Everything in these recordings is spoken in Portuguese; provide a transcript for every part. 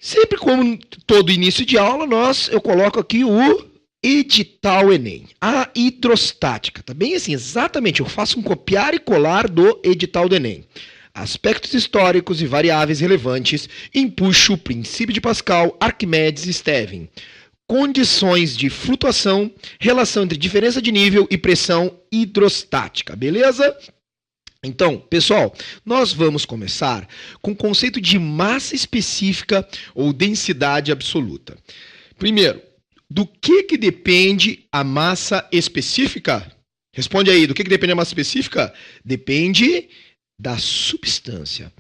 Sempre como todo início de aula, eu coloco aqui o edital Enem, a hidrostática, tá bem assim, exatamente, eu faço um copiar e colar do edital do Enem. Aspectos históricos e variáveis relevantes, empuxo, princípio de Pascal, Arquimedes e Stevin. Condições de flutuação, relação entre diferença de nível e pressão hidrostática, beleza? Então, pessoal, nós vamos começar com o conceito de massa específica ou densidade absoluta. Primeiro, do que depende a massa específica? Responde aí, do que depende a massa específica? Depende da substância.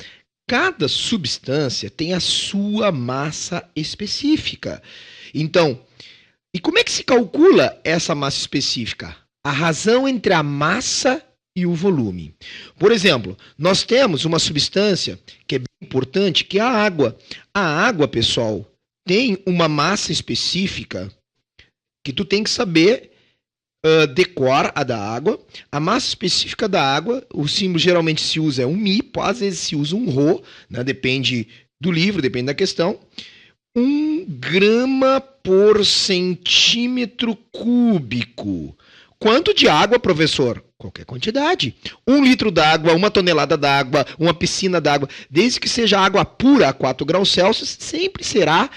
Cada substância tem a sua massa específica. Então, e como é que se calcula essa massa específica? A razão entre a massa e o volume. Por exemplo, nós temos uma substância que é bem importante, que é a água. A água, pessoal, tem uma massa específica que tu tem que saber decor a da água. A massa específica da água, o símbolo geralmente se usa um Mi, às vezes se usa um Rho, né? Depende do livro, depende da questão. 1 grama por centímetro cúbico. Quanto de água, professor? Qualquer quantidade. 1 litro d'água, 1 tonelada d'água, uma piscina d'água, desde que seja água pura a 4 graus Celsius, sempre será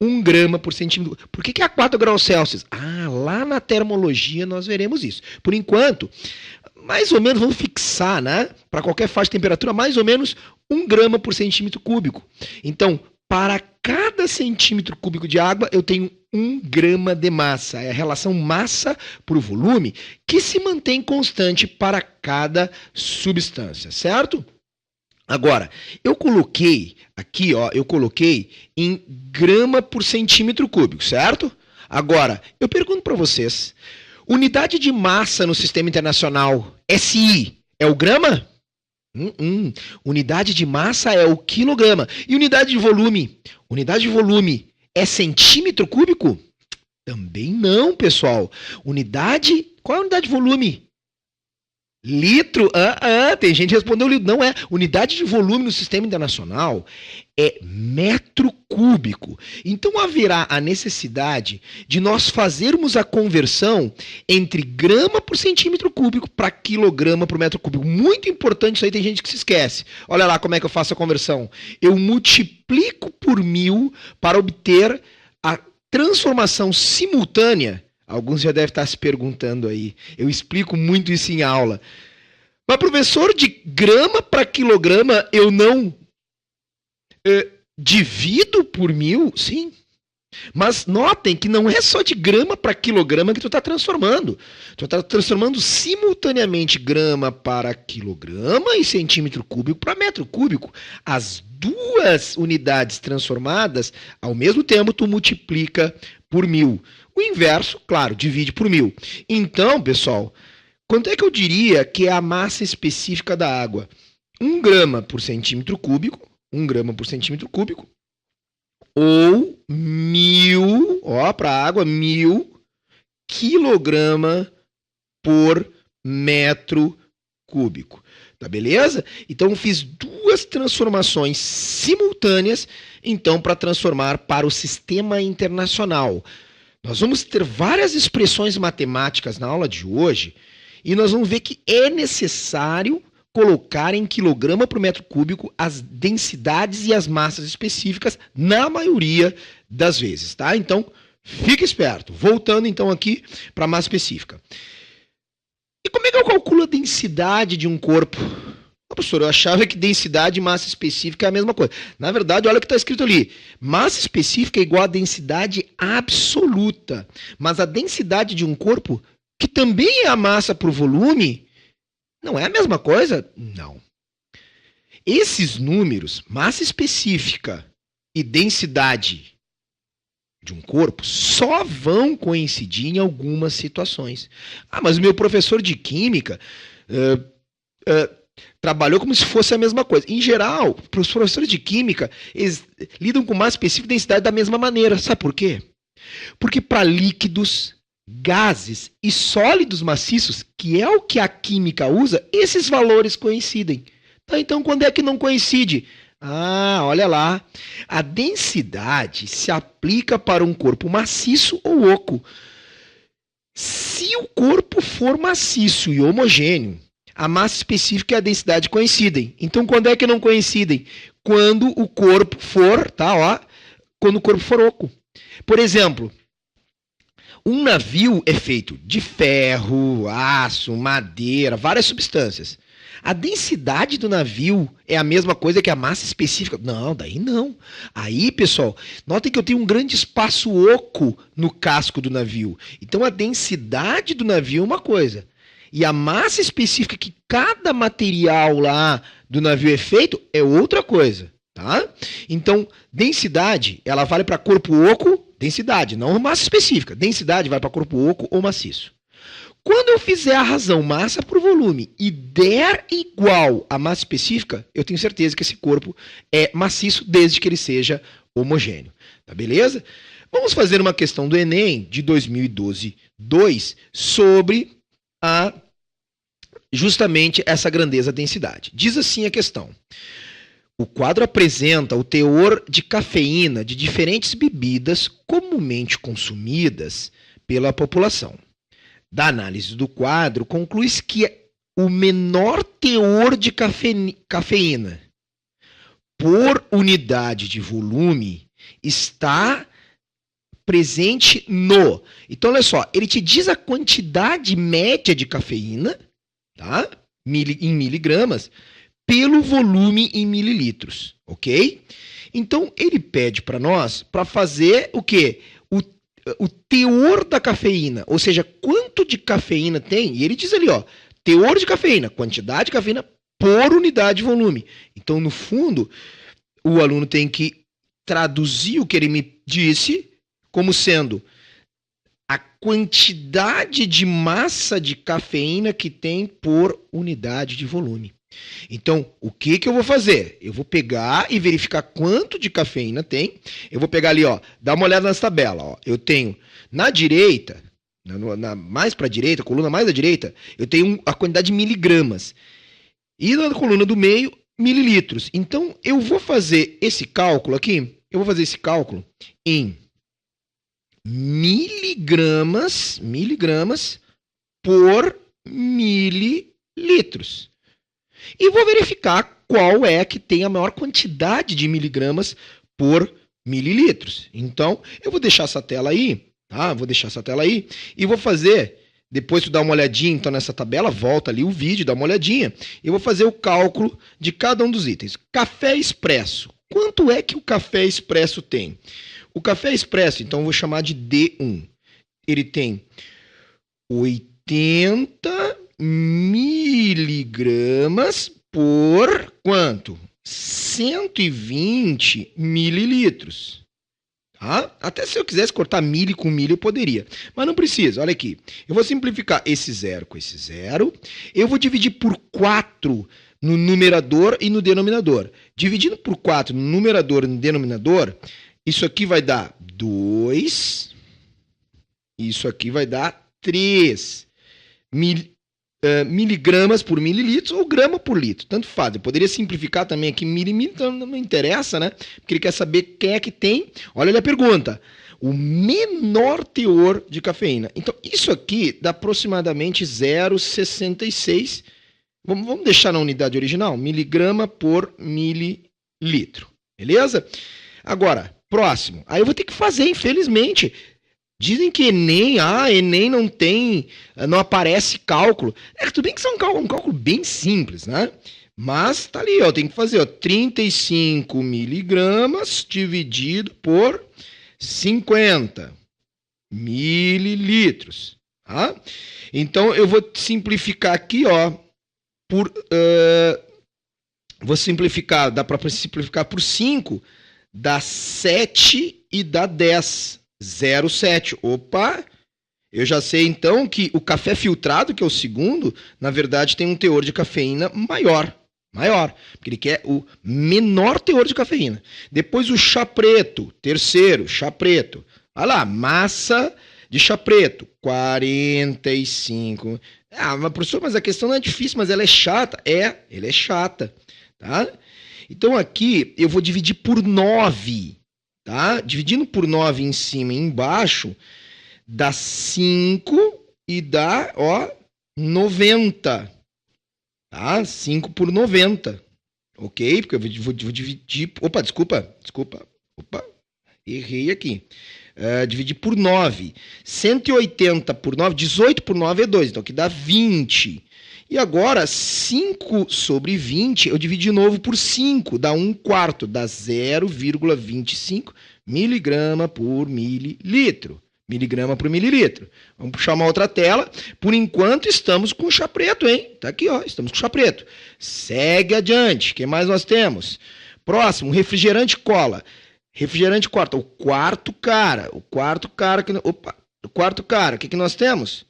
1 grama por centímetro. Por que é a 4 graus Celsius? Lá na termologia nós veremos isso. Por enquanto, mais ou menos, vamos fixar, né? Para qualquer faixa de temperatura, mais ou menos 1 grama por centímetro cúbico. Então, para cada centímetro cúbico de água, eu tenho 1 grama de massa. É a relação massa por volume que se mantém constante para cada substância, certo? Agora, eu coloquei aqui, eu coloquei em grama por centímetro cúbico, certo? Agora, eu pergunto para vocês, unidade de massa no Sistema Internacional, SI, é o grama? Unidade de massa é o quilograma. E unidade de volume? Unidade de volume é centímetro cúbico? Também não, pessoal. Qual é a unidade de volume? Litro? Tem gente que respondeu litro. Não é. Unidade de volume no Sistema Internacional é metro cúbico. Então haverá a necessidade de nós fazermos a conversão entre grama por centímetro cúbico para quilograma por metro cúbico. Muito importante isso aí, tem gente que se esquece. Olha lá como é que eu faço a conversão. Eu multiplico por 1000 para obter a transformação simultânea. Alguns já devem estar se perguntando aí. Eu explico muito isso em aula. Mas, professor, de grama para quilograma eu não divido por 1000? Sim. Mas notem que não é só de grama para quilograma que tu está transformando. Tu está transformando simultaneamente grama para quilograma e centímetro cúbico para metro cúbico. As duas unidades transformadas, ao mesmo tempo, tu multiplica por 1000. O inverso, claro, divide por 1000. Então, pessoal, quanto é que eu diria que é a massa específica da água? 1 grama por centímetro cúbico, 1 grama por centímetro cúbico, ou 1000, para a água, 1000 quilograma por metro cúbico. Tá beleza? Então, eu fiz duas transformações simultâneas, então, para transformar para o Sistema Internacional. Nós vamos ter várias expressões matemáticas na aula de hoje e nós vamos ver que é necessário colocar em quilograma por metro cúbico as densidades e as massas específicas na maioria das vezes, tá? Então, fique esperto. Voltando então aqui para a massa específica. E como é que eu calculo a densidade de um corpo? Professor, eu achava que densidade e massa específica é a mesma coisa. Na verdade, olha o que está escrito ali. Massa específica é igual a densidade absoluta. Mas a densidade de um corpo, que também é a massa por volume, não é a mesma coisa? Não. Esses números, massa específica e densidade de um corpo, só vão coincidir em algumas situações. Mas o meu professor de química trabalhou como se fosse a mesma coisa. Em geral, os professores de química eles lidam com massa específica e densidade da mesma maneira. Sabe por quê? Porque para líquidos, gases e sólidos maciços, que é o que a química usa, esses valores coincidem. Então, quando é que não coincide? Ah, olha lá. A densidade se aplica para um corpo maciço ou oco. Se o corpo for maciço e homogêneo, a massa específica e a densidade coincidem. Então, quando é que não coincidem? Quando o corpo for, tá, ó, quando o corpo for oco. Por exemplo, um navio é feito de ferro, aço, madeira, várias substâncias. A densidade do navio é a mesma coisa que a massa específica? Não, daí não. Aí, pessoal, notem que eu tenho um grande espaço oco no casco do navio. Então, a densidade do navio é uma coisa. E a massa específica que cada material lá do navio é feito é outra coisa, tá? Então, densidade, ela vale para corpo oco, densidade, não massa específica. Densidade vai para corpo oco ou maciço. Quando eu fizer a razão massa por volume e der igual à massa específica, eu tenho certeza que esse corpo é maciço desde que ele seja homogêneo. Tá beleza? Vamos fazer uma questão do Enem de 2012-2 sobre justamente essa grandeza densidade. Diz assim a questão. O quadro apresenta o teor de cafeína de diferentes bebidas comumente consumidas pela população. Da análise do quadro, conclui-se que o menor teor de cafeína por unidade de volume está presente no... Então, olha só, ele te diz a quantidade média de cafeína, tá? Em miligramas, pelo volume em mililitros, ok? Então, ele pede para nós para fazer o quê? O teor da cafeína, ou seja, quanto de cafeína tem, e ele diz ali, ó, teor de cafeína, quantidade de cafeína por unidade de volume. Então, no fundo, o aluno tem que traduzir o que ele me disse como sendo a quantidade de massa de cafeína que tem por unidade de volume. Então, o que eu vou fazer? Eu vou pegar e verificar quanto de cafeína tem. Eu vou pegar ali, ó, dá uma olhada nessa tabela. Ó. Eu tenho na direita, mais para a direita, coluna mais à direita, eu tenho a quantidade de miligramas. E na coluna do meio, mililitros. Então, eu vou fazer esse cálculo aqui, em miligramas por mililitros. E vou verificar qual é que tem a maior quantidade de miligramas por mililitros. Então, eu vou deixar essa tela aí, tá? E vou fazer, depois tu dá uma olhadinha então nessa tabela, volta ali o vídeo, dá uma olhadinha, e vou fazer o cálculo de cada um dos itens. Café expresso. Quanto é que o café expresso tem? O café expresso, então eu vou chamar de D1. Ele tem 80 miligramas por quanto? 120 mililitros. Tá? Até se eu quisesse cortar milho com milho, eu poderia. Mas não precisa, olha aqui. Eu vou simplificar esse zero com esse zero. Eu vou dividir por 4 no numerador e no denominador. Dividindo por 4 no numerador e no denominador, isso aqui vai dar 2. Isso aqui vai dar 3 miligramas por mililitros ou grama por litro, tanto faz. Eu poderia simplificar também aqui mililitro, então não interessa, né? Porque ele quer saber quem é que tem. Olha ali a pergunta. O menor teor de cafeína. Então, isso aqui dá aproximadamente 0,66. Vamos deixar na unidade original? Miligrama por mililitro. Beleza? Agora, próximo. Aí eu vou ter que fazer, infelizmente. Dizem que Enem não tem, não aparece cálculo. Tudo bem que isso é um cálculo bem simples, né? Mas tá ali, ó, tem que fazer, ó, 35 miligramas dividido por 50 mililitros, tá? Então eu vou simplificar aqui, ó, vou simplificar, dá para simplificar por 5, dá 7 e dá 10. 0,7. Opa! Eu já sei então que o café filtrado, que é o segundo, na verdade tem um teor de cafeína maior. Porque ele quer o menor teor de cafeína. Depois o chá preto, terceiro, chá preto. Olha lá, massa de chá preto, 45. Mas professor, mas a questão não é difícil, mas ela é chata. Ela é chata, tá? Então aqui eu vou dividir por 9, tá? Dividindo por 9 em cima e embaixo, dá 5 e dá, 90. Tá? 5 por 90. Ok? Porque eu vou dividir... Opa, desculpa. Opa, errei aqui. Dividir por 9. 180 por 9, 18 por 9 é 2. Então aqui dá 20. E agora, 5 sobre 20, eu divido de novo por 5. Dá 1/4. Dá 0,25 miligrama por mililitro. Miligrama por mililitro. Vamos puxar uma outra tela. Por enquanto, estamos com chá preto, hein? Tá aqui, ó. Estamos com chá preto. Segue adiante. O que mais nós temos? Próximo, refrigerante cola. Refrigerante quarto. O quarto cara. O quarto cara. O que nós temos?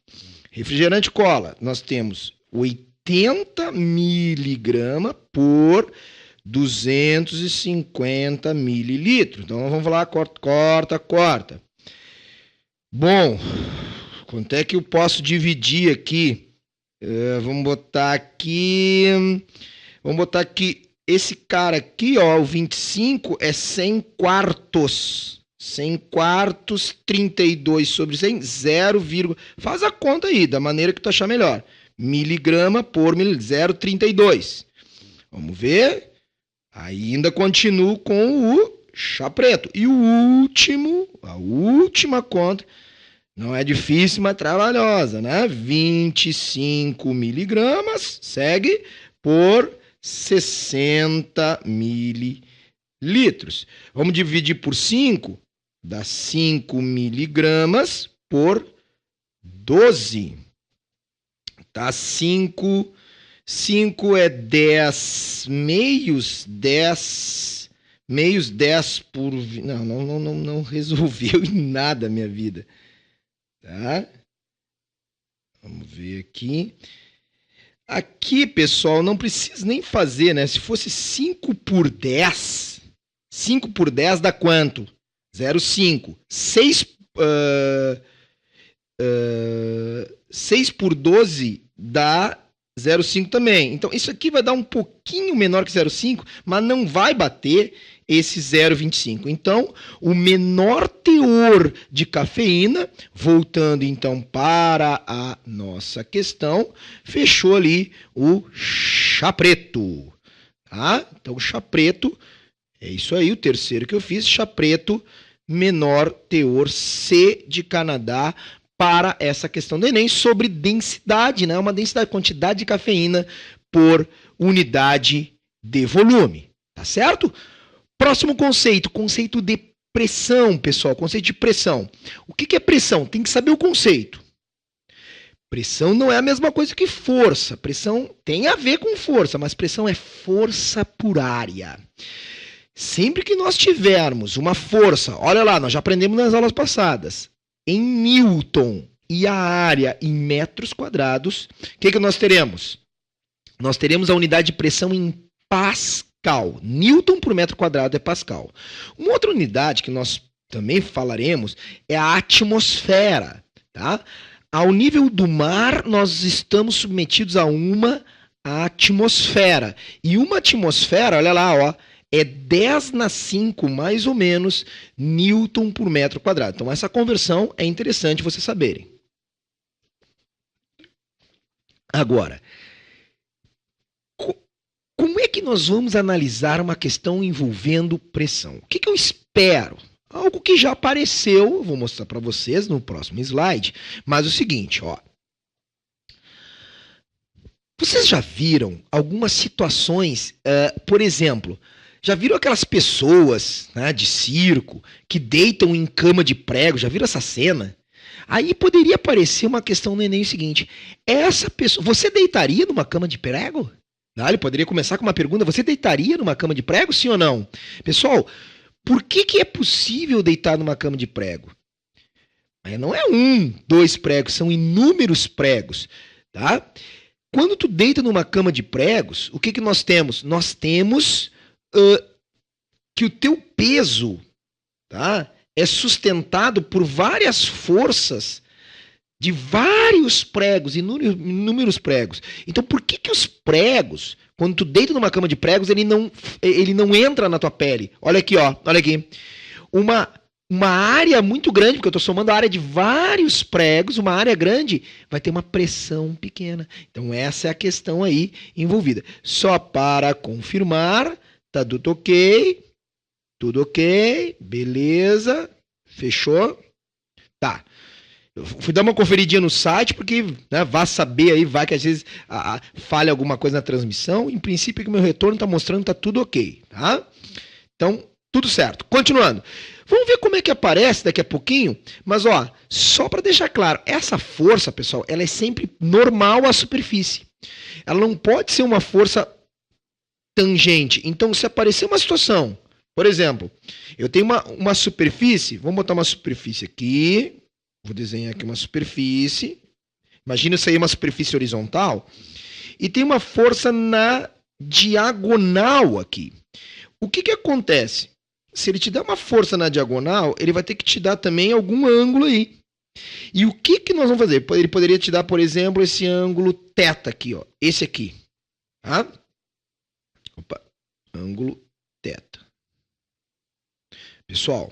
Refrigerante cola. Nós temos 80 miligramas por 250 mililitros. Então, vamos falar, corta. Bom, quanto é que eu posso dividir aqui? Vamos botar aqui, esse cara aqui, ó, o 25 é 100 quartos. 100 quartos, 32 sobre 100, 0, faz a conta aí, da maneira que tu achar melhor. Miligrama por mililitro, 0,32. Vamos ver. Ainda continuo com o chá preto. E a última conta, não é difícil, mas trabalhosa, né? 25 miligramas, segue, por 60 mililitros. Vamos dividir por 5, dá 5 miligramas por 12. Tá, 5 é 10 meios, 10 por... Não resolveu em nada a minha vida. Tá? Vamos ver aqui. Aqui, pessoal, não precisa nem fazer, né? Se fosse 5 por 10, 5 por 10 dá quanto? 0,5. 6 por 12 dá 0,5 também. Então, isso aqui vai dar um pouquinho menor que 0,5, mas não vai bater esse 0,25. Então, o menor teor de cafeína, voltando então para a nossa questão, fechou ali o chá preto. Tá? Então, o chá preto, é isso aí, o terceiro que eu fiz, chá preto, menor teor C de Canadá, para essa questão do Enem, sobre densidade, né? Uma densidade, quantidade de cafeína por unidade de volume. Tá certo? Próximo conceito de pressão, pessoal. Conceito de pressão. O que é pressão? Tem que saber o conceito. Pressão não é a mesma coisa que força. Pressão tem a ver com força, mas pressão é força por área. Sempre que nós tivermos uma força, olha lá, nós já aprendemos nas aulas passadas, em Newton e a área em metros quadrados, o que nós teremos? Nós teremos a unidade de pressão em Pascal. Newton por metro quadrado é Pascal. Uma outra unidade que nós também falaremos é a atmosfera. Tá? Ao nível do mar, nós estamos submetidos a uma atmosfera. E uma atmosfera, olha lá, ó, é 10⁵, mais ou menos, Newton por metro quadrado. Então, essa conversão é interessante vocês saberem. Agora, como é que nós vamos analisar uma questão envolvendo pressão? O que eu espero? Algo que já apareceu, eu vou mostrar para vocês no próximo slide, mas o seguinte, ó. Vocês já viram algumas situações, por exemplo, já viram aquelas pessoas, né, de circo que deitam em cama de prego? Já viram essa cena? Aí poderia aparecer uma questão no Enem seguinte: essa pessoa, você deitaria numa cama de prego? Ele poderia começar com uma pergunta: você deitaria numa cama de prego, sim ou não? Pessoal, por que é possível deitar numa cama de prego? Não é 1, 2 pregos, são inúmeros pregos. Tá? Quando tu deita numa cama de pregos, o que nós temos? Nós temos que o teu peso, tá, é sustentado por várias forças de vários pregos, inúmeros pregos. Então, por que os pregos, Quando tu deita numa cama de pregos, ele não entra na tua pele. Olha aqui, ó. Olha aqui. Uma área muito grande, porque eu estou somando a área de vários pregos, uma área grande, vai ter uma pressão pequena. Então essa é a questão aí envolvida. Só para confirmar, tá tudo ok? Tudo ok? Beleza? Fechou? Tá. Eu fui dar uma conferidinha no site, porque né, vá saber aí, vai que às vezes falha alguma coisa na transmissão. Em princípio, que o meu retorno está mostrando que tá tudo ok, tá? Então, tudo certo. Continuando. Vamos ver como é que aparece daqui a pouquinho. Mas, ó, só para deixar claro, essa força, pessoal, ela é sempre normal à superfície. Ela não pode ser uma força tangente. Então, se aparecer uma situação, por exemplo, eu tenho uma superfície, vamos botar uma superfície aqui. Vou desenhar aqui uma superfície. Imagina isso aí uma superfície horizontal. E tem uma força na diagonal aqui. O que acontece? Se ele te der uma força na diagonal, ele vai ter que te dar também algum ângulo aí. E o que nós vamos fazer? Ele poderia te dar, por exemplo, esse ângulo θ aqui, ó. Esse aqui. Tá? Opa. Ângulo θ. Pessoal,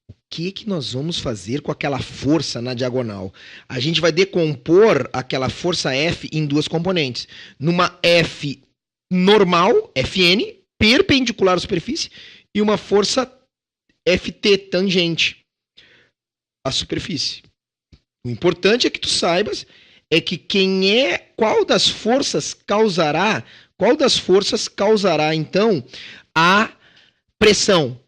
o que nós vamos fazer com aquela força na diagonal? A gente vai decompor aquela força F em duas componentes. Numa F normal, Fn, perpendicular à superfície, e uma força Ft, tangente à superfície. O importante é que tu saibas é que qual das forças causará então a pressão.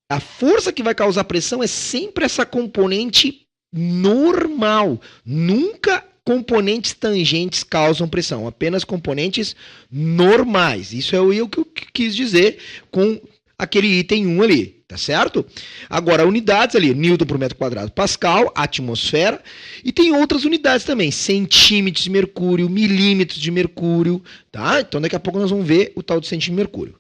A força que vai causar pressão é sempre essa componente normal. Nunca componentes tangentes causam pressão, apenas componentes normais. Isso é o que eu quis dizer com aquele item 1 ali, tá certo? Agora, unidades ali, Newton por metro quadrado, Pascal, atmosfera, e tem outras unidades também, centímetros de mercúrio, milímetros de mercúrio, tá? Então daqui a pouco nós vamos ver o tal de centímetro de mercúrio.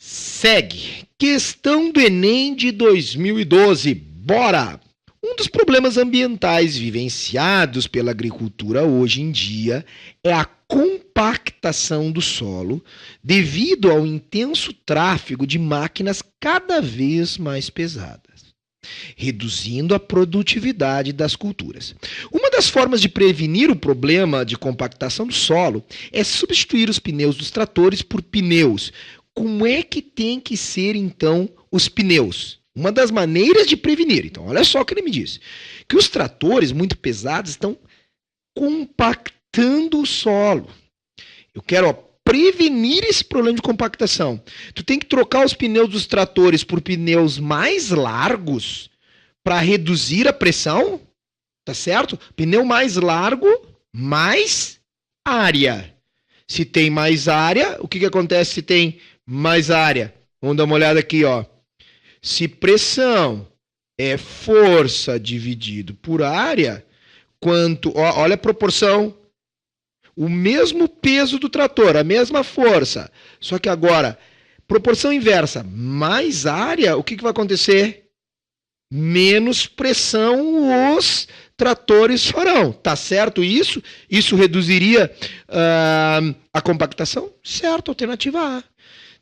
Segue. Questão do Enem de 2012. Bora! Um dos problemas ambientais vivenciados pela agricultura hoje em dia é a compactação do solo devido ao intenso tráfego de máquinas cada vez mais pesadas, reduzindo a produtividade das culturas. Uma das formas de prevenir o problema de compactação do solo é substituir os pneus dos tratores por pneus. Como é que tem que ser, então, os pneus? Uma das maneiras de prevenir. Então, olha só o que ele me diz. Que os tratores muito pesados estão compactando o solo. Eu quero prevenir esse problema de compactação. Tu tem que trocar os pneus dos tratores por pneus mais largos para reduzir a pressão. Tá certo? Pneu mais largo, mais área. Se tem mais área, o que acontece se tem mais área? Vamos dar uma olhada aqui, ó. Se pressão é força dividido por área, olha a proporção, o mesmo peso do trator, a mesma força, só que agora, proporção inversa, mais área, o que vai acontecer? Menos pressão os tratores farão, tá certo isso? Isso reduziria a compactação? Certo, alternativa A.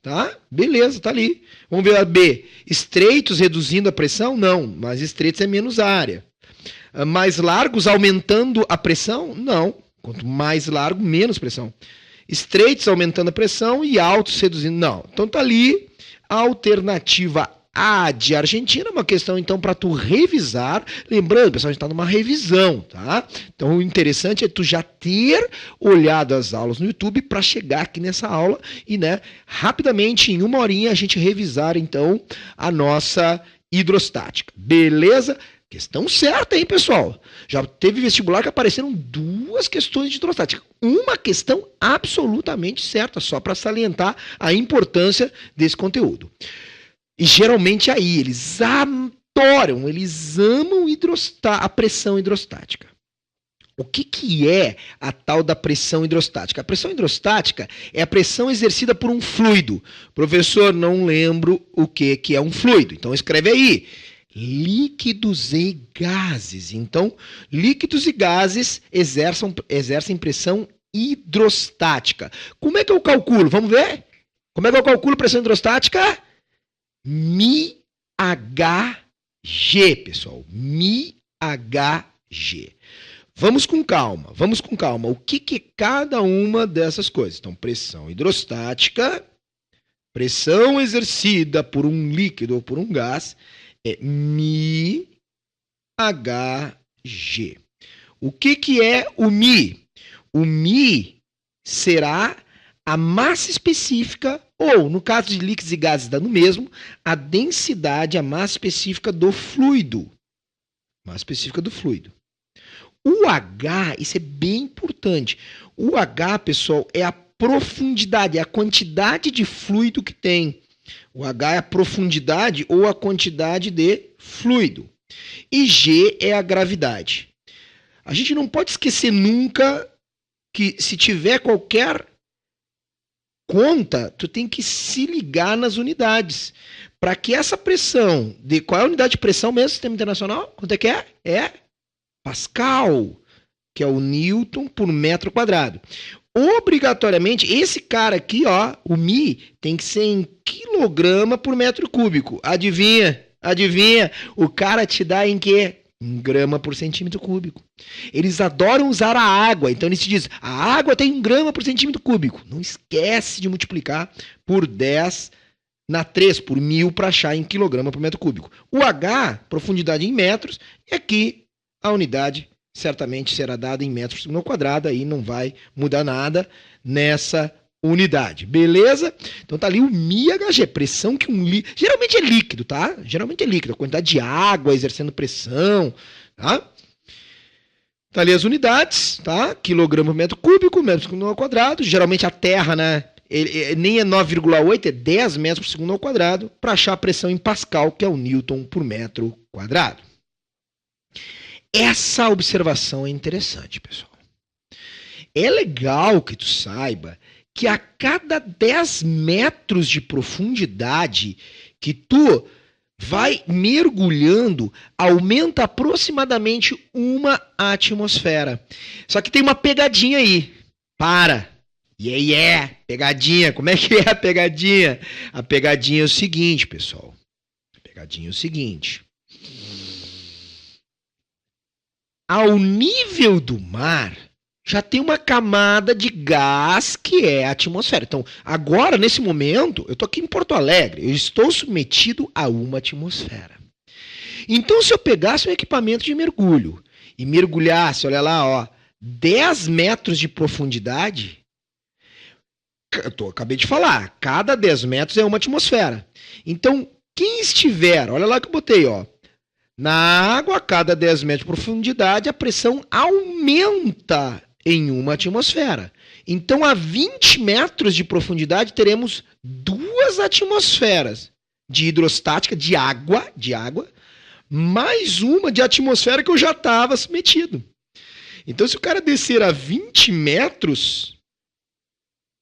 Tá? Beleza, tá ali. Vamos ver a B. Estreitos reduzindo a pressão? Não, mas estreitos é menos área. Mais largos aumentando a pressão? Não. Quanto mais largo, menos pressão. Estreitos aumentando a pressão e altos reduzindo? Não. Então tá ali a alternativa A de Argentina, uma questão então para tu revisar. Lembrando, pessoal, a gente está numa revisão, tá? Então o interessante é tu já ter olhado as aulas no YouTube para chegar aqui nessa aula e, né, rapidamente, em 1 horinha, a gente revisar então a nossa hidrostática. Beleza? Questão certa, hein, pessoal? Já teve vestibular que apareceram 2 questões de hidrostática. Uma questão absolutamente certa, só para salientar a importância desse conteúdo. E geralmente aí, eles adoram, eles amam a pressão hidrostática. O que é a tal da pressão hidrostática? A pressão hidrostática é a pressão exercida por um fluido. Professor, não lembro o que é um fluido. Então escreve aí. Líquidos e gases. Então, líquidos e gases exercem pressão hidrostática. Como é que eu calculo? Vamos ver? Como é que eu calculo pressão hidrostática? MHG, pessoal. MHG. Vamos com calma, vamos com calma. O que é cada uma dessas coisas? Então, pressão hidrostática, pressão exercida por um líquido ou por um gás, é MHG. O que é o Mi? O Mi será a massa específica, ou, no caso de líquidos e gases, dá no mesmo, a densidade, a massa específica do fluido. Massa específica do fluido. O H, isso é bem importante. O H, pessoal, é a profundidade, é a quantidade de fluido que tem. O H é a profundidade ou a quantidade de fluido. E G é a gravidade. A gente não pode esquecer nunca que se tiver qualquer conta, tu tem que se ligar nas unidades. Para que essa pressão, qual é a unidade de pressão mesmo, sistema internacional? Quanto é que é? É Pascal, que é o Newton por metro quadrado. Obrigatoriamente, esse cara aqui, ó, o Mi, tem que ser em quilograma por metro cúbico. Adivinha? Adivinha? O cara te dá em quê? Em grama por centímetro cúbico. Eles adoram usar a água, então eles te dizem, a água tem 1 grama por centímetro cúbico. Não esquece de multiplicar por 10 na 3, por 1000 para achar em quilograma por metro cúbico. O H, profundidade em metros, e aqui a unidade certamente será dada em metros por segundo ao quadrado, aí não vai mudar nada nessa unidade, beleza? Então tá ali o MHG, pressão que geralmente é líquido, tá? Geralmente é líquido, a quantidade de água exercendo pressão, tá? Tá ali as unidades, tá? Quilograma por metro cúbico, metro por segundo ao quadrado, geralmente a Terra, né? Nem é 9,8, é 10 metros por segundo ao quadrado, para achar a pressão em Pascal, que é o Newton por metro quadrado. Essa observação é interessante, pessoal. É legal que tu saiba que a cada 10 metros de profundidade que tu vai mergulhando, aumenta aproximadamente 1 atmosfera. Só que tem uma pegadinha aí. Para! Pegadinha. Como é que é a pegadinha? A pegadinha é o seguinte, pessoal. A pegadinha é o seguinte. Ao nível do mar, já tem uma camada de gás que é a atmosfera. Então, agora, nesse momento, eu estou aqui em Porto Alegre, eu estou submetido a 1 atmosfera. Então, se eu pegasse um equipamento de mergulho e mergulhasse, olha lá, ó, 10 metros de profundidade, acabei de falar, cada 10 metros é 1 atmosfera. Então, quem estiver, olha lá que eu botei, ó, na água, a cada 10 metros de profundidade, a pressão aumenta em 1 atmosfera. Então, a 20 metros de profundidade, teremos 2 atmosferas de hidrostática, de água, mais uma de atmosfera que eu já estava submetido. Então, se o cara descer a 20 metros,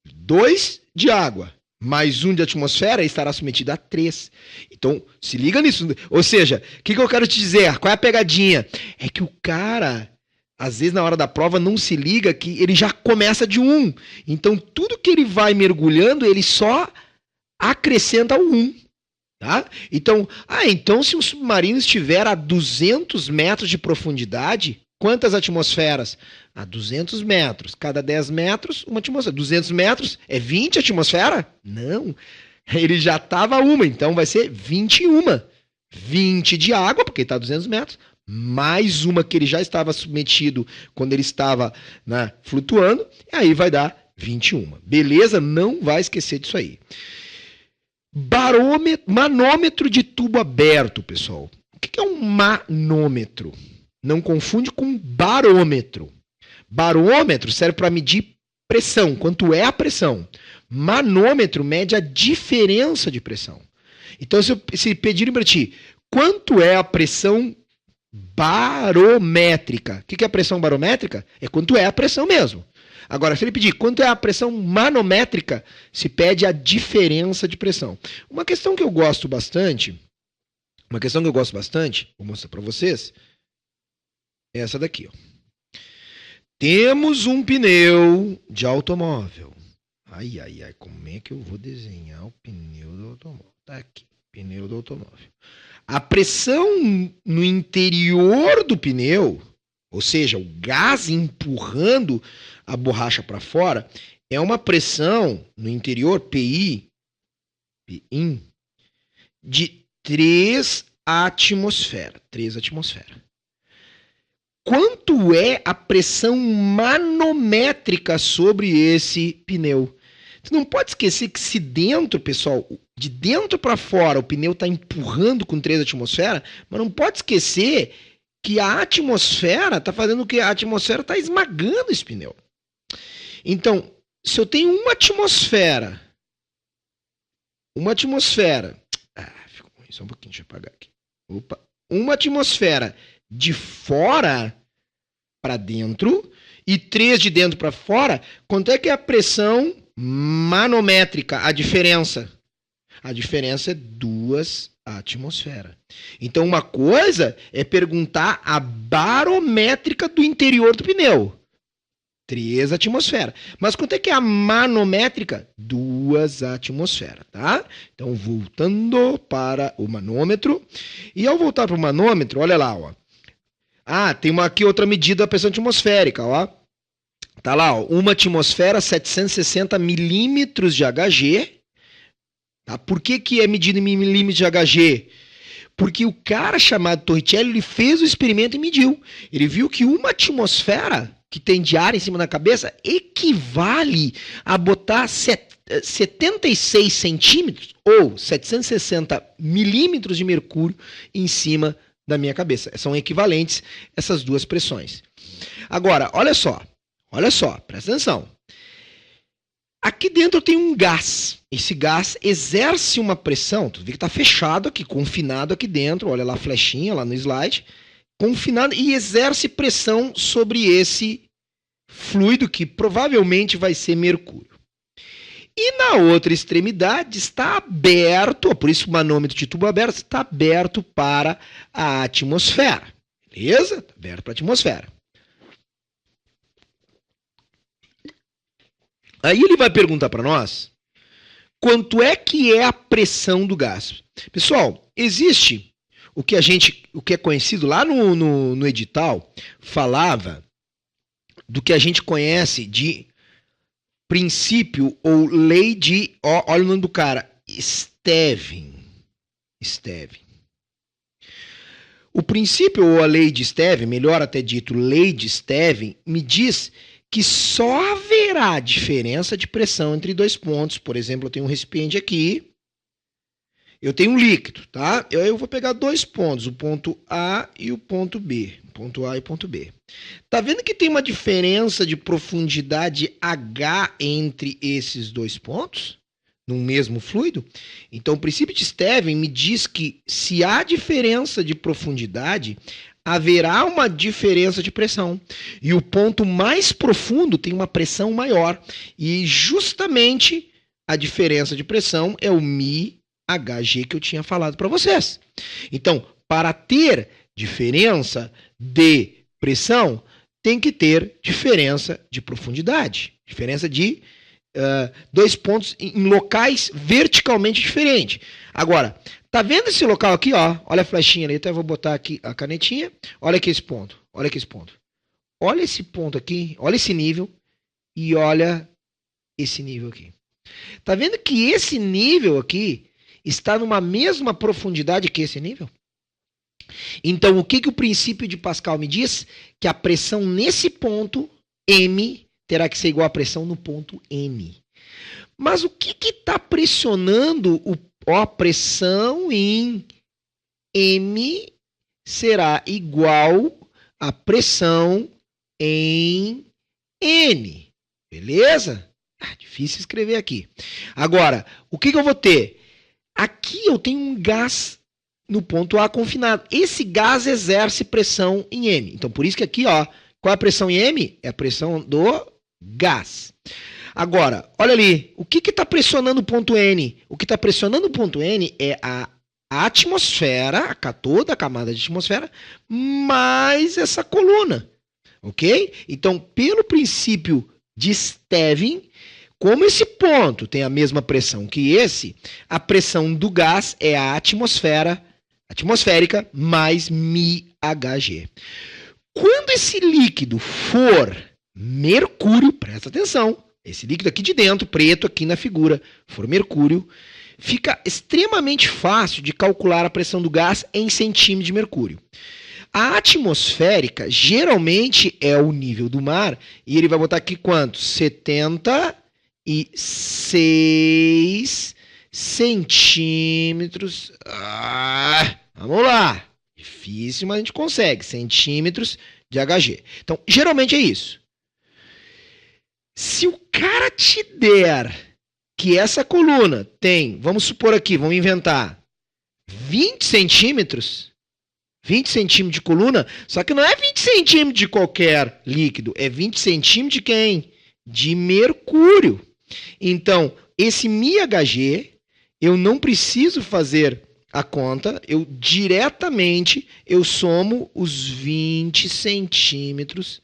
2 de água, mais 1 de atmosfera, estará submetido a 3. Então, se liga nisso. Ou seja, o que eu quero te dizer? Qual é a pegadinha? É que o cara, às vezes na hora da prova, não se liga que ele já começa de 1. Então, tudo que ele vai mergulhando, ele só acrescenta o 1. Tá? Então, se um submarino estiver a 200 metros de profundidade, quantas atmosferas? A 200 metros. Cada 10 metros, 1 atmosfera. 200 metros é 20 atmosfera? Não. Ele já estava 1, então vai ser 21. 20 de água, porque está a 200 metros, mais uma que ele já estava submetido quando ele estava, né, flutuando, e aí vai dar 21. Beleza? Não vai esquecer disso aí. Manômetro de tubo aberto, pessoal. O que é um manômetro? Não confunde com barômetro. Barômetro serve para medir pressão, quanto é a pressão. Manômetro mede a diferença de pressão. Então, se pedirem para ti, quanto é a pressão barométrica? O que é a pressão barométrica? É quanto é a pressão mesmo. Agora, se ele pedir quanto é a pressão manométrica, se pede a diferença de pressão. Uma questão que eu gosto bastante, vou mostrar para vocês, é essa daqui, ó. Temos um pneu de automóvel. Ai, ai, ai, como é que eu vou desenhar o pneu do automóvel? Tá aqui, pneu do automóvel. A pressão no interior do pneu, ou seja, o gás empurrando a borracha para fora, é uma pressão no interior, PI, de 3 atmosferas. 3 atmosferas. Quanto é a pressão manométrica sobre esse pneu? Você não pode esquecer que se dentro, pessoal, de dentro para fora, o pneu está empurrando com 3 atmosferas, mas não pode esquecer que a atmosfera está fazendo o que? A atmosfera está esmagando esse pneu. Então, se eu tenho uma atmosfera, ficou ruim, só um pouquinho, deixa eu apagar aqui. Opa, uma atmosfera de fora para dentro e 3 de dentro para fora, quanto é que é a pressão manométrica, a diferença? A diferença é 2 atmosferas. Então, uma coisa é perguntar a barométrica do interior do pneu. 3 atmosferas. Mas quanto é que é a manométrica? 2 atmosferas, tá? Então, voltando para o manômetro. E ao voltar para o manômetro, olha lá, ó. Tem aqui outra medida da pressão atmosférica, ó. Tá lá, ó. 1 atmosfera, 760 milímetros de Hg. Tá? Por que é medido em milímetros de Hg? Porque o cara chamado Torricelli, ele fez o experimento e mediu. Ele viu que 1 atmosfera que tem de ar em cima da cabeça equivale a botar 76 centímetros ou 760 milímetros de mercúrio em cima da minha cabeça. São equivalentes essas duas pressões. Agora, olha só, presta atenção. Aqui dentro tem um gás. Esse gás exerce uma pressão, tu vê que está fechado aqui, confinado aqui dentro, olha lá a flechinha lá no slide, confinado e exerce pressão sobre esse fluido que provavelmente vai ser mercúrio. E na outra extremidade está aberto, por isso o manômetro de tubo aberto está aberto para a atmosfera. Beleza? Está aberto para a atmosfera. Aí ele vai perguntar para nós quanto é que é a pressão do gás. Pessoal, existe o que é conhecido lá no edital, falava do que a gente conhece de princípio ou lei de, olha o nome do cara, Stevin. O princípio ou a lei de Stevin, melhor até dito, lei de Stevin, me diz que só haverá diferença de pressão entre 2 pontos. Por exemplo, eu tenho um recipiente aqui, eu tenho um líquido, tá? Eu vou pegar 2 pontos, o ponto A e o ponto B. Ponto A e ponto B. Tá vendo que tem uma diferença de profundidade H entre esses 2 pontos? Num mesmo fluido? Então, o princípio de Stevin me diz que se há diferença de profundidade, haverá uma diferença de pressão. E o ponto mais profundo tem uma pressão maior. E justamente a diferença de pressão é o μHg que eu tinha falado para vocês. Então, para ter diferença de pressão, tem que ter diferença de profundidade. Diferença de 2 pontos em locais verticalmente diferentes. Agora, tá vendo esse local aqui, ó? Olha a flechinha ali, até vou botar aqui a canetinha. Olha aqui esse ponto. Olha esse ponto aqui, olha esse nível e olha esse nível aqui. Tá vendo que esse nível aqui está numa mesma profundidade que esse nível? Então, o que o princípio de Pascal me diz? Que a pressão nesse ponto, M, terá que ser igual à pressão no ponto N. Mas o que está pressionando a pressão em M será igual à pressão em N. Beleza? Difícil escrever aqui. Agora, o que eu vou ter? Aqui eu tenho um gás no ponto A confinado. Esse gás exerce pressão em M. Então, por isso que aqui, ó, qual é a pressão em M? É a pressão do gás. Agora, olha ali, o que está pressionando o ponto N? O que está pressionando o ponto N é a atmosfera, toda a camada de atmosfera, mais essa coluna. ok? Então, pelo princípio de Stevin, como esse ponto tem a mesma pressão que esse, a pressão do gás é a atmosférica mais μHg. Quando esse líquido for mercúrio, presta atenção, esse líquido aqui de dentro, preto aqui na figura, for mercúrio, fica extremamente fácil de calcular a pressão do gás em centímetros de mercúrio. A atmosférica geralmente é o nível do mar, e ele vai botar aqui quanto? 76 centímetros. Vamos lá. Difícil, mas a gente consegue. Centímetros de Hg. Então, geralmente é isso. Se o cara te der que essa coluna tem, vamos supor aqui, vamos inventar, 20 centímetros de coluna, só que não é 20 centímetros de qualquer líquido, é 20 centímetros de quem? De mercúrio. Então, esse μHg, eu não preciso fazer a conta, eu diretamente somo os 20 centímetros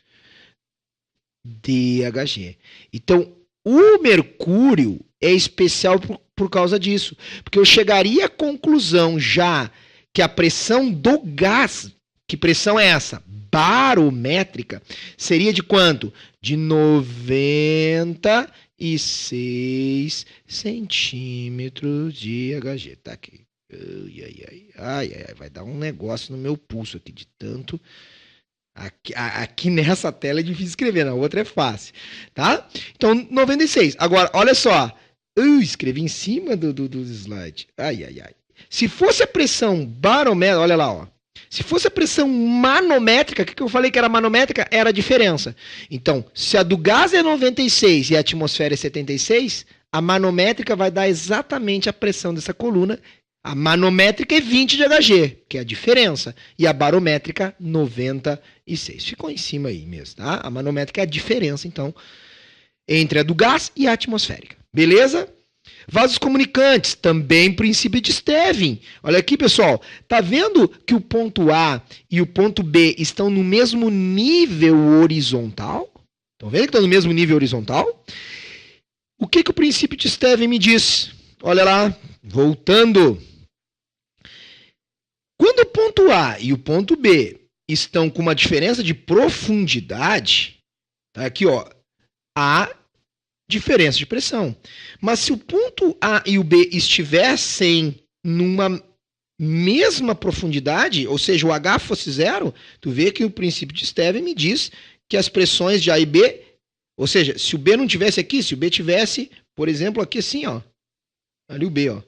de Hg. Então, o mercúrio é especial por causa disso, porque eu chegaria à conclusão já que a pressão do gás, que pressão é essa? Barométrica, seria de quanto? De 96 centímetros de Hg. Tá aqui. Ai, vai dar um negócio no meu pulso aqui de tanto. Aqui nessa tela é difícil escrever, na outra é fácil, tá? Então, 96. Agora, olha só. Escrevi em cima do slide. Ai. Se fosse a pressão barométrica, olha lá, ó. Se fosse a pressão manométrica, o que eu falei que era manométrica? Era a diferença. Então, se a do gás é 96 e a atmosfera é 76, a manométrica vai dar exatamente a pressão dessa coluna. A manométrica é 20 de Hg, que é a diferença. E a barométrica, 96. Ficou em cima aí mesmo, tá? A manométrica é a diferença, então, entre a do gás e a atmosférica. Beleza? Vasos comunicantes, também princípio de Stevin. Olha aqui, pessoal. Tá vendo que o ponto A e o ponto B estão no mesmo nível horizontal? Estão vendo que estão no mesmo nível horizontal? O que o princípio de Stevin me diz? Olha lá, voltando. Quando o ponto A e o ponto B estão com uma diferença de profundidade, tá aqui, ó, A diferença de pressão. Mas se o ponto A e o B estivessem numa mesma profundidade, ou seja, o H fosse zero, tu vê que o princípio de Stevin me diz que as pressões de A e B, ou seja, se o B não tivesse aqui, se o B tivesse, por exemplo, aqui assim, ó, ali o B, ó.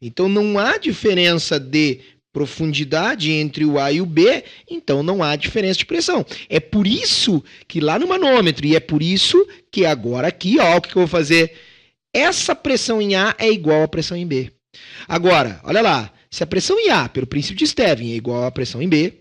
Então não há diferença de profundidade entre o A e o B, então não há diferença de pressão. É por isso que lá no manômetro, e é por isso que agora aqui, ó, o que eu vou fazer? Essa pressão em A é igual à pressão em B. Agora, olha lá, se a pressão em A, pelo princípio de Stevin, é igual à pressão em B,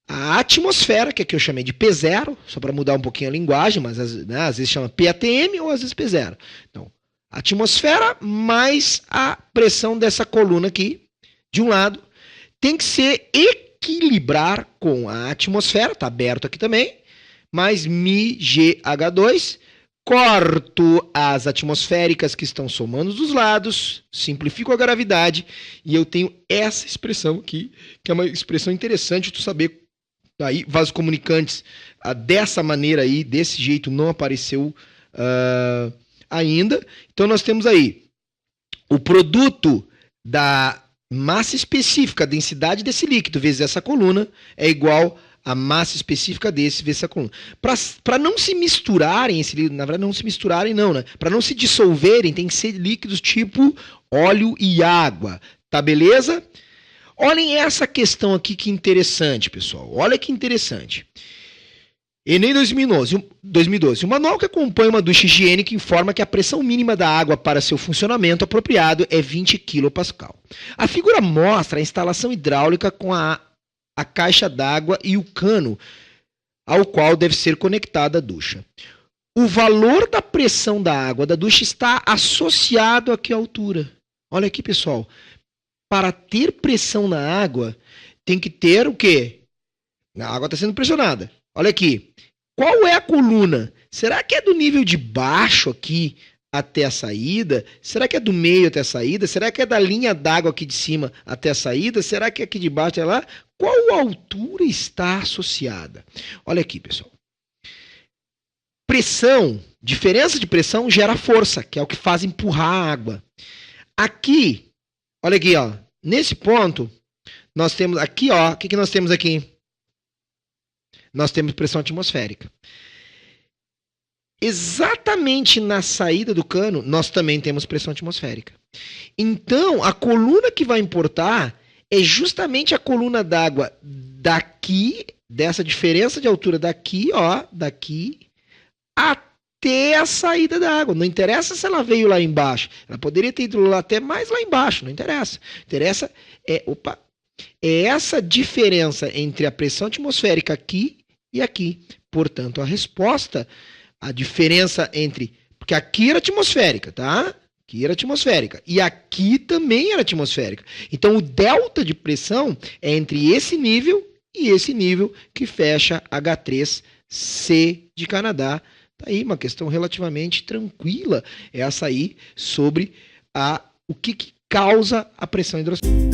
a atmosfera, que aqui eu chamei de P0, só para mudar um pouquinho a linguagem, mas às vezes chama PATM ou às vezes P0. Então, a atmosfera mais a pressão dessa coluna aqui, de um lado, tem que se equilibrar com a atmosfera, está aberto aqui também, mais μgH2, corto as atmosféricas que estão somando dos lados, simplifico a gravidade, e eu tenho essa expressão aqui, que é uma expressão interessante tu saber. Aí, vasos comunicantes dessa maneira aí, desse jeito, não apareceu ainda. Então, nós temos aí o produto da massa específica, a densidade desse líquido vezes essa coluna é igual à massa específica desse vezes essa coluna. Para não se misturarem, na verdade não se misturarem não, né? Para não se dissolverem, tem que ser líquidos tipo óleo e água. Tá beleza? Olhem essa questão aqui que interessante, pessoal. Olha que interessante. Enem 2012. O manual que acompanha uma ducha higiênica informa que a pressão mínima da água para seu funcionamento apropriado é 20 kPa. A figura mostra a instalação hidráulica com a caixa d'água e o cano ao qual deve ser conectada a ducha. O valor da pressão da água da ducha está associado a que altura? Olha aqui, pessoal. Para ter pressão na água, tem que ter o quê? A água está sendo pressionada. Olha aqui. Qual é a coluna? Será que é do nível de baixo aqui até a saída? Será que é do meio até a saída? Será que é da linha d'água aqui de cima até a saída? Será que é aqui de baixo até lá? Qual altura está associada? Olha aqui, pessoal. Pressão, diferença de pressão gera força, que é o que faz empurrar a água. Aqui, olha aqui, ó. Nesse ponto, nós temos aqui, ó. O que nós temos aqui? Nós temos pressão atmosférica. Exatamente na saída do cano, nós também temos pressão atmosférica. Então, a coluna que vai importar é justamente a coluna d'água daqui, dessa diferença de altura daqui, ó, daqui, até a saída da água. Não interessa se ela veio lá embaixo. Ela poderia ter ido até mais lá embaixo, não interessa. Interessa é essa diferença entre a pressão atmosférica aqui e aqui. Portanto, a resposta, a diferença entre... Porque aqui era atmosférica, tá? Aqui era atmosférica. E aqui também era atmosférica. Então, o delta de pressão é entre esse nível e esse nível que fecha H3C de Canadá. Tá aí uma questão relativamente tranquila, essa aí, sobre o que causa a pressão hidrostática.